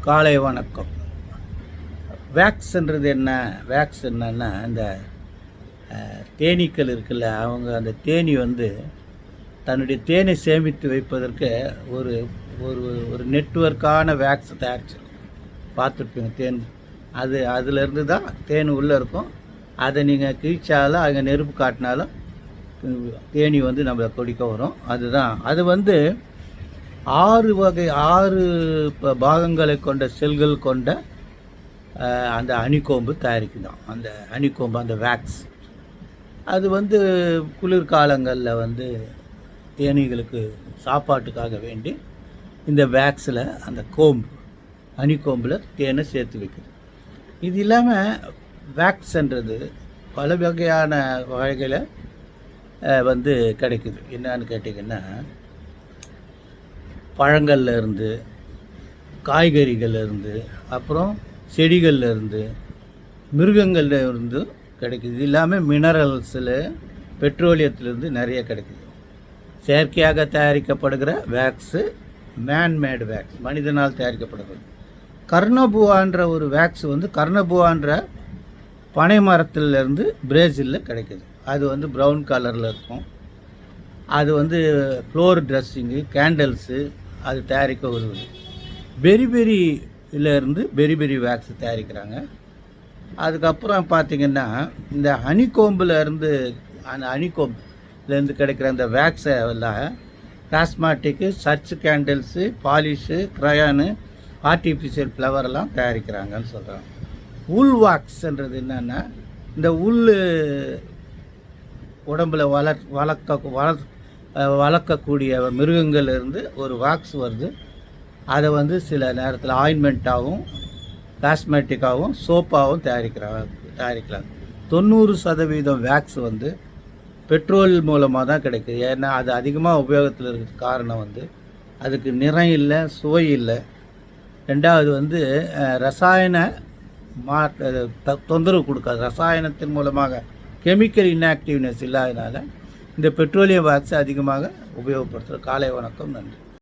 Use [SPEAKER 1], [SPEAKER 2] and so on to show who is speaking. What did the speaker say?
[SPEAKER 1] காலை வணக்கம். வேக்ஸ்ன்றது என்ன? வேக்ஸ் என்னன்னா, இந்த தேனீக்கள் இருக்குல்ல, அவங்க அந்த தேனி வந்து தன்னுடைய தேனை சேமித்து வைப்பதற்கு ஒரு ஒரு ஒரு நெட்வொர்க்கான வேக்ஸ் தயாரிச்சிருக்கும். பார்த்துருப்பீங்க தேன். அதிலேருந்து தான் தேன் உள்ளே இருக்கும். அதை நீங்கள் கிழிச்சாலும் அங்கே நெருப்பு காட்டினாலும் தேனி வந்து நம்மளை கொடிக்க வரும். அதுதான் அது வந்து 6 பாகங்களை கொண்ட செல்கள் கொண்ட அந்த அணிக்கோம்பு தயாரிக்குதான். அந்த அணிக்கோம்பு, அந்த வேக்ஸ், அது வந்து குளிர்காலங்களில் வந்து தேனீகளுக்கு சாப்பாட்டுக்காக வேண்டி இந்த வேக்ஸில் அந்த அணிக்கோம்பில் தேனை சேர்த்து வைக்குது. இது இல்லாமல் வேக்ஸ்ன்றது பல வகையான வகையில் வந்து கிடைக்குது. என்னன்னு கேட்டிங்கன்னா, பழங்கள்ல இருந்து, காய்கறிகள்ல இருந்து, அப்புறம் செடிகள்ல இருந்து, மிருகங்கள்ல இருந்து கிடைக்குது. இது இல்லாமல் மினரல்ஸில், பெட்ரோலியத்திலிருந்து நிறைய கிடைக்குது. செயற்கையாக தயாரிக்கப்படுகிற வேக்ஸு, மேன்மேடு வேக்ஸ், மனிதனால் தயாரிக்கப்படுகிறது. கர்னபுவான்ற ஒரு வேக்ஸ் வந்து கர்னபுவான்ற பனை மரத்திலிருந்து பிரேசிலில் கிடைக்குது. அது வந்து ப்ரௌன் கலரில் இருக்கும். அது வந்து ஃப்ளோர் ட்ரெஸ்ஸிங்கு, கேண்டல்ஸு அது தயாரிக்க உதவுது. பெரிபெரியிலேருந்து பெரிபெரி வேக்ஸ் தயாரிக்கிறாங்க. அதுக்கப்புறம் பார்த்திங்கன்னா, இந்த ஹனிகோம்பிலேருந்து, அந்த ஹனிகோம்புலேருந்து கிடைக்கிற அந்த வேக்ஸை எல்லாம் காஸ்மெட்டிக்கு, சர்ச் கேண்டில்ஸு, பாலிஷு, க்ரையானு, ஆர்டிஃபிஷியல் ஃப்ளவரெல்லாம் தயாரிக்கிறாங்கன்னு சொல்கிறாங்க. உல் வாக்ஸ்ன்றது என்னென்னா, இந்த உடம்பில் வளர்க்கக்கூடிய மிருகங்கள்லேருந்து ஒரு வாக்ஸ் வருது. அதை வந்து சில நேரத்தில் ஆயின்மெண்ட்டாகவும், காஸ்மெட்டிக்காகவும், சோப்பாகவும் தயாரிக்கலாம். 90% வேக்ஸ் வந்து பெட்ரோல் மூலமாக தான் கிடைக்குது. ஏன்னா அது அதிகமாக உபயோகத்தில் இருக்கிற காரணம் வந்து அதுக்கு நிறம் இல்லை, சுவை இல்லை. ரெண்டாவது வந்து ரசாயன தொந்தரவு கொடுக்காது. ரசாயனத்தின் மூலமாக கெமிக்கல் இன்ஆக்டிவ்னஸ் இல்லாதனால இந்த பெட்ரோலியம் வேக்ஸை அதிகமாக உபயோகப்படுத்துகிறோம். காலை வணக்கம், நன்றி.